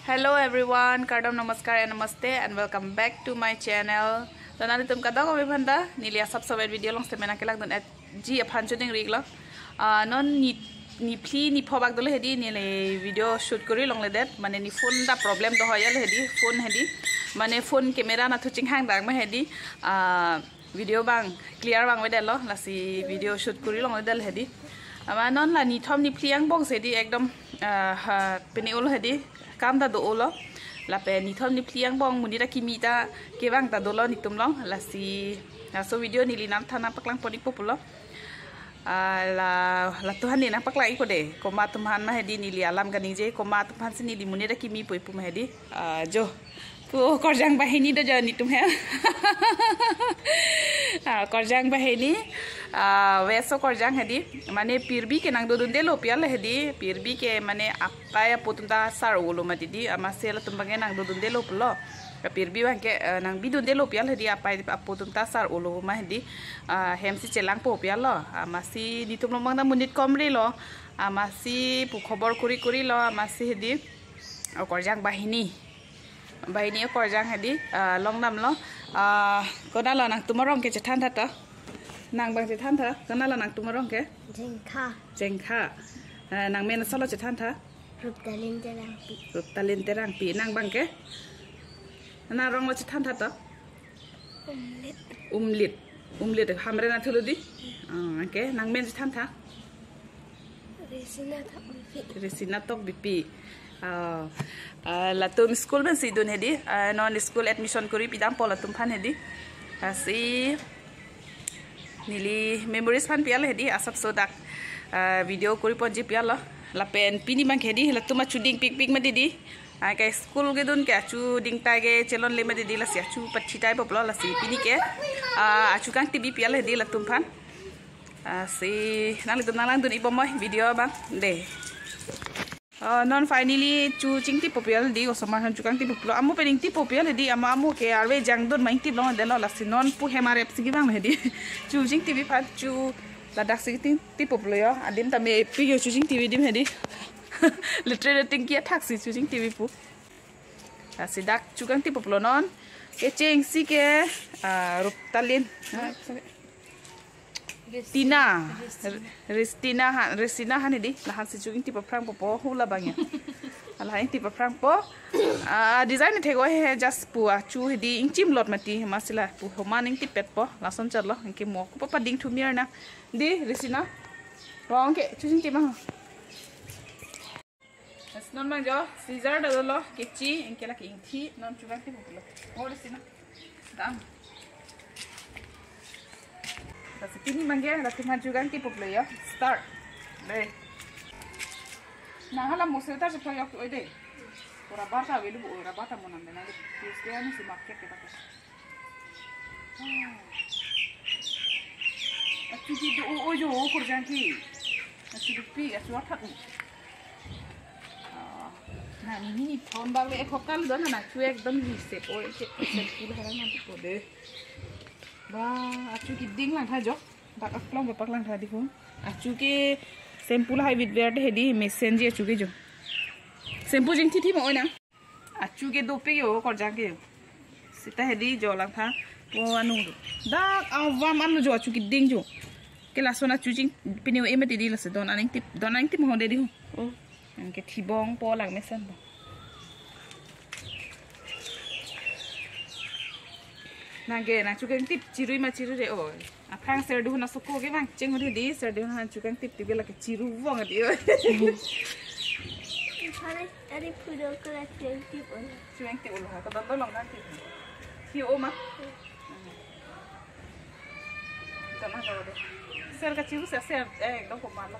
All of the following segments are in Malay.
Hello everyone, Kardam Namaskar and Namaste and welcome back to my channel. तो नानी तुम कदा को विभंदा नीलिया सब सब वीडियो लॉन्ग से मैंने केला दन जी अपन शूटिंग रिगला नॉन निफली निफबाग दले हेदी नीले वीडियो शूट करी लॉन्ग लेदेट माने नि फोन दा प्रॉब्लम दो हयल हेदी फोन हेदी माने फोन कैमरा ना तुचिंग हांग दाग में हेदी वीडियो बांग क्लियर बांग वेदे लो लासी वीडियो शूट करी लॉन्ग लेदेल हेदी ama non la ni thom ni pliang bong se di ekdom peni ol hedi kam da do olo la pe ni thom ni pliang bong muni da kimi ta ke bang ta do lo ni tum long la si so video ni linam thana paklang poni populo la tuhan ni na paklang ko de koma tumhan ma hedi ni li alam ganing je koma tumhan se ni li muni da kimi poi pum hedi jo ko korjang bahini do jo ni tum he korjang bahini vaso करजांग हेदी माने पिरबी के नांग दोदुन देलो पियाल हेदी पिरबी के माने आपाया पोतुंता सार ओलो मदिदी अमासेला तुंबंगे नांग दोदुन देलो पुलो पिरबी वांके नांग बिदुन देलो पियाल हेदी आपाय पोतुंता सार ओलो मा हेदी हेमसी चेलांग पो पियालो अमासी दितुम लमंग दा मुनिट कमरे लो अमासी पु खबर कुरी कुरी लो अमासी हेदी करजांग बाहिनी करजांग हेदी लंग नाम लो कोना लो नांग तुमरंग के चठान थाता nang bang cetan tha kana la nang tumarong ke jengkha nang men solo cetan tha rup talin terang pi nang bang ke na rong lo cetan tha ta umlit hamre na thuludi ke nang men cetan tha resina tok bipi la tum school ben sidun hedi non school admission kori pidam pola tum phan hedi asi नीली मेमोरीज फान पियाल हेदी आसब सोदाक वीडियो करी पन जी पियाल ला पेन पिनी बांग हेदी ला तुमा चुडिंग पिक पिक में दीदी के स्कूल के दुन के चु डिंग तागे चलन ले में दीदी ला सिया चु पच्छी टाइप पपलो ला सी पिनी के आचु कांग टीवी पियाल हेदी ला तुम फान सी नाले तुम नालांग दुन इबमय वीडियो बांग दे non finally chu ching ti popial di ko sama han chukang ti poplo amu pening ti popial di ama amu ke arwe jang don maing ti long de lo la sinon pu hemare sigi bang hedi chu ching ti bi phat chu la dak sigi ti poplo yo adim ta me pi yo chu ching ti dim hedi literally ting ki thak si chu ching ti pu asi dak chukang ti poplo non ke cheng si ke rup talin Restina han di lahan si juging tipe prang popo hula bangya lahan tipe prang po design thego he just pu chu di ingchim lot mati masila pu homan ing tipet po lason charlo inke mo ko pa ding thumier na di Restina rong ke chu jing ti ma non mang jo Caesar da lo kechi inke la ke ingthi non chugang ti poplo o Restina dam Pini mangge la tingan jugang ti poplo ya start le na hala musel ta jeplo yok oi de ora bata velu ora bata monan de na de tuesday ani si market ke ta ati ti do o jo ko janki ati dupi ati wathat na ni phone ba le khokal do na chu ekdom reset oi ke pul hara na ko de ba acu ki ding lang tha jo tak aklong bapak lang tha dikhu acu ke shampoo la hybrid verde hedi mesen ji acu ke jo shampoo jing thi mo na acu ke do pe yo kor jang ke sita hedi jo lang tha po anu dak awam anu jo acu ki ding jo ke la sona acu jing pineu emeti di la se don aning tip mo de di hu ke thibong po lang mesen bo nangge na chukang tip chiru ma chiru re o aphang ser du na soko ge bang cheng ri di ser du na chukang tip ti bela ke chiru wong di Hari ari pudo ko la cheng tip on ha ka don long na tip ki o ma tama ga de ser ka chiru ser dong ko ma la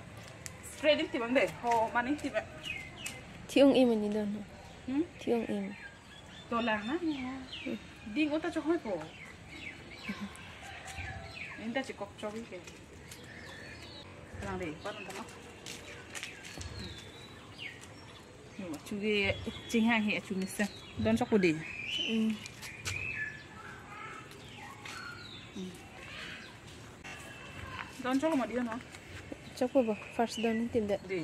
spreading ti bang de ho mani ti ba thiong im ni don thiong im to lang na ding ota cho hoi po inda chi kok cho ke lang de pa non tama no chu ge ching hang he chu ni sa don cho ko di don cho ma di no cho ko ba first don tim de di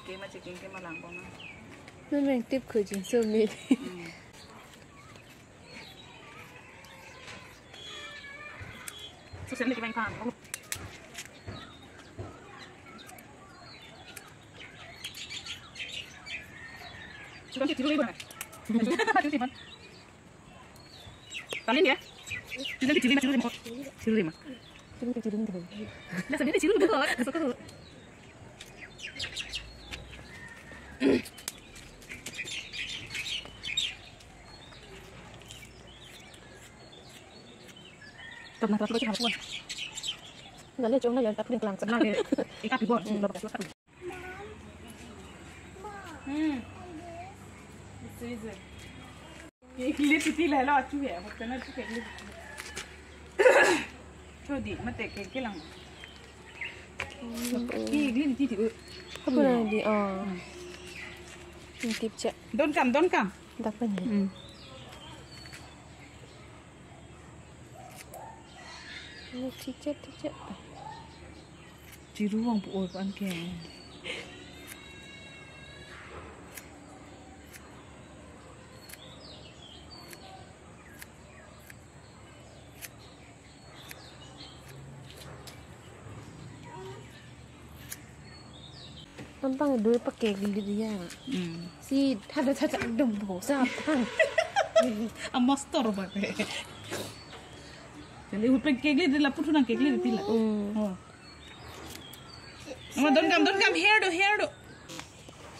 ke ma chi ke ma lang po na Nó mang tiếp khởi chính sơ mệt. Số xem đi cái bánh khoang không? Chú con chị chú đi bên này. Chú gì mà? Tao lên đi á. Chú lên đi mà chú đi mà. Chú đi mà. Chúng ta chỉ đứng thử. Là sao biết chú đi rồi? Sao có rồi? Tập nào tập có chuyện nào không? Nó lên chỗ nó tập lên làng. Senang deh. Ikat di bawah. Iklit itu lah lah cuy ya, bukan ada cuy iklit. Cuy di mata kek lang. Iklit itu. Apa yang di Tip cek. Don kam. Tak apa ni. Tip cek. Ciru orang buat pan ke. Gampang dulu pakai gigi dia. Si ada cacat dong bosan. Amastor pakai. Jadi udah kegli di laput nang kegli di lah. Oh. Mama don't come here do.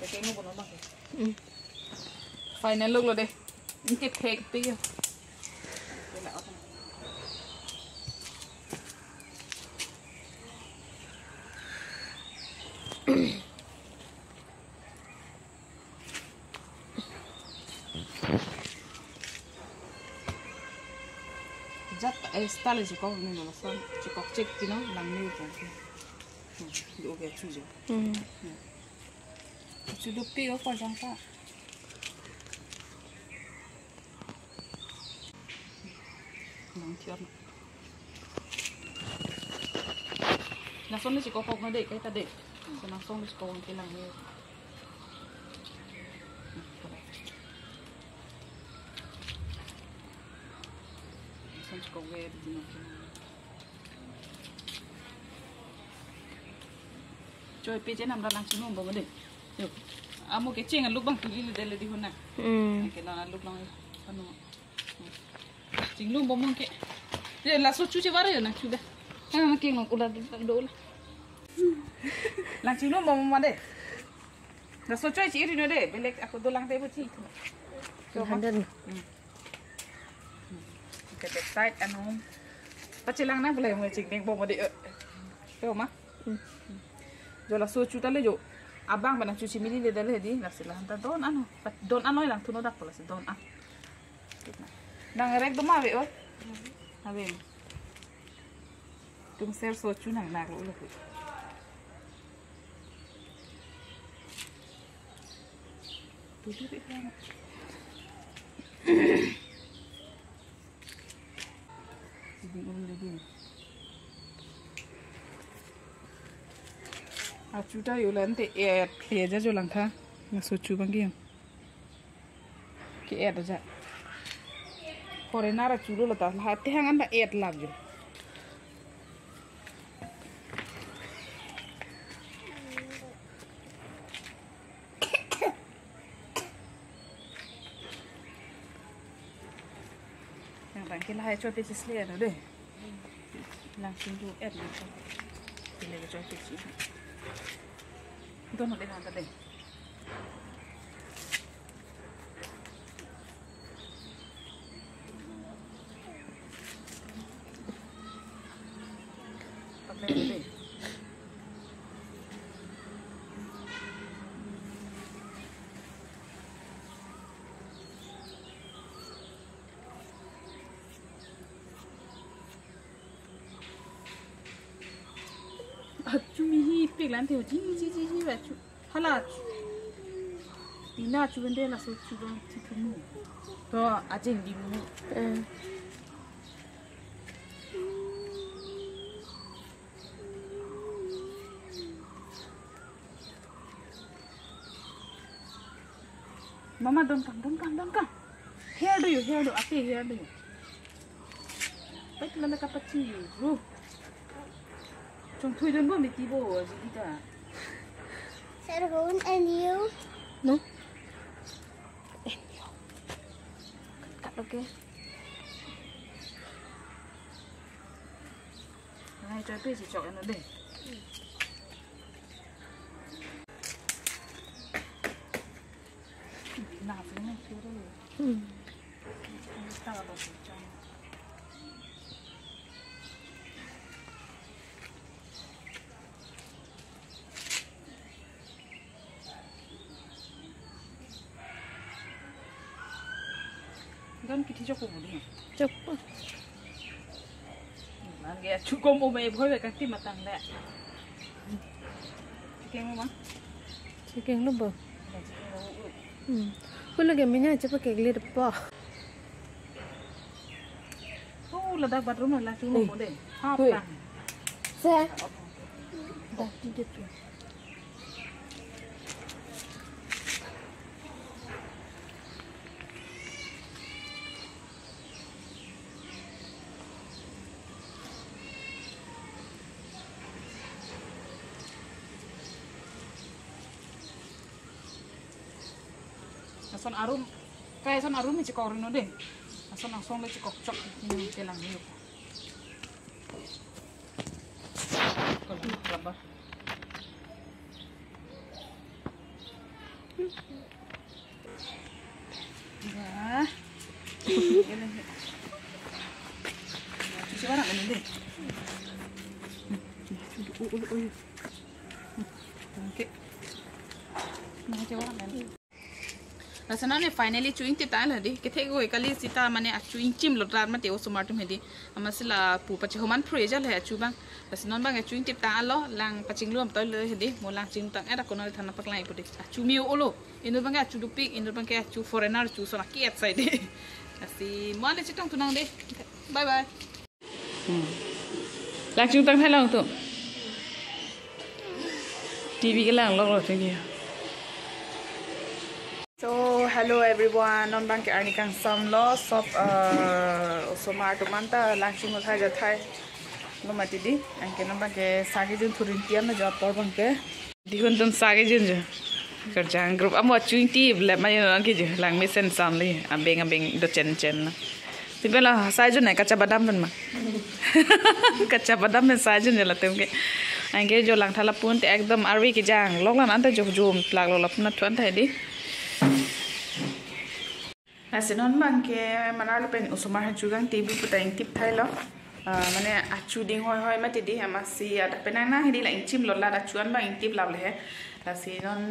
Cakap ni pun orang. Final look lo deh. Ini cake tu. Jat style jikau ni mana san jikau cek tu na langni tu. Okey cuci. Cuci pi apa jangka. Lang tiap. Langsung ni jikau kau ngade kai tadi. Langsung ni jikau ngade lang ni. Kau gaya di sini. Coy pejen amra langsung nombor bade. Yuk. Amu kecing aluk bang tuli le di hona. Kena aluk lang anu. Cinglu bomong ke. Dia langsung cuci bare na sudah. Kan makin nak ulah dol. Langsung nombor bomong bade. Langsung coy ciri no de. Belek aku dolang teh buci. Handan. Cái side ăn không? Bắt chơi lăng nè, bây giờ người chỉnh đèn bông vào đi ợ, thấy không má? Rồi là xua chú ta lấy dụ, abang bạn chú chỉ mini lấy đấy đi, là sẽ là ta don ăn nói là thu nó đặt vào là sẽ don ăn. Đang rek đúng mà vậy ơi, à vậy, tung xe xua chú nặng nặng lỗ lực. Tôi biết không? Chúng ta yêu lần thì ẹt khía ra cho lăng tha mà số chú bằng kia cái ẹt ra hồi đấy nãy là chú luôn là ta hai thế hàng ăn đã ẹt làm gì yang bang kita hai cho pe sisle nó đây langsung tu ẹt luôn thì lấy cho pe sisle Don no le dan tadi. Pakai tadi. Cumi hi piglan theo ji và chu hala tina chu bende la so chu don ti tu to ajeng di mu Mama don't come. Here do you, Ati, here do you. Baik lala kapachi, bro. Trong thui đơn bơm bị tí bộ gì đi ta. Sarun and you? No. And you. Cut okay. Này trái bê chỉ chọn nó để. Nào phía này phía đây. Ta vào đó trong. Gan kiti cho cô đi. Chụp. Là nghe chú công ôm em hơi về cái tim mà tăng đấy. Chicken không? Chicken luôn bơ. Kung lagi minyak cepat kayak geli depa. Oh, ledak bathroom lah cuma mau deh. Apa? Saya. Dah tidur tu. Ason arum, kayak ason arum ni cekor no deh. Ason langsung le cekok cok ni telang ni. Kalau berapa? Ya. Cuci barang ni deh. Okay. Nah, cuci barang ni. Rasanya ni finally cuing ti tahu lah di. Kita gue kali sita mana cuing cim lodrat mati osumartum hedi. Amasila pu paci homan proyeja lah cu bang. Rasanya bang cuing ti tahu lo lang pacing luam tahu le hedi. Mau lang cing tang era kono thana pak lang ipode. Cu miu olo. Inur bang cu dupik, inur bang cu foreigner cu sona kiat side de. Asi mana citong tunang de. Bye bye. Lang cing tang thay lang tu. TV cái lang lo cing dia. So hello everyone, non bang ke arni kang sam lo sop somar to manta langsung mo thai ja thai no mati di angke non bang ke sage jun thurin tiam na job por bang ke di hun ton sage jun je kerjaan group amo chuing ti le mai no ke je lang mi sen sam li abeng do chen na timbela sai jun nai kacha badam man ma kacha badam men sai jun la tem ke angke jo lang thala pun te ekdom arwi ke jang lok lan anta jo jum plak lo lapna tuan thai di. Asinon bang ke manar pen usumar hajugang TV putaing tip thai lo mane achu ding hoi mati di amasi ada penana hidi la incim lola da chuan bang tip law le asinon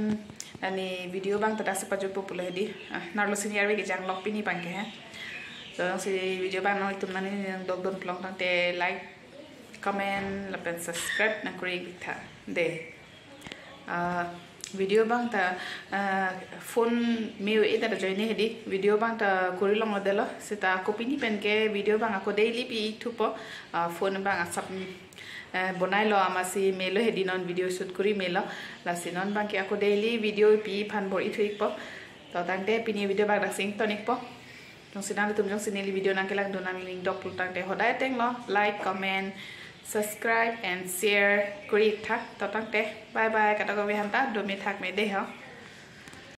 ani video bang tada sepaju popular di narlo senior we ke jang lok pini bang ke so si video bang no itu mane dog don plong tang te like comment la pen subscribe na kuri bitha de video bang ta phone meu ita da join hedi video bang ta kuri long modelo sita copy ni pen ke video bang ako daily pi thupo phone bang asap bonai lo amasi melo hedi non video shoot kuri melo la sinon bang ke ako daily video pi phan bor ithuik po to tang te pini video bang da sing tonik po jong sinan tum jong sineli video nang kelang donami link dok tang te hodai teng lo like comment subscribe and share kuri thak to tang te bye bye kata ko we hanta do me thak me de ha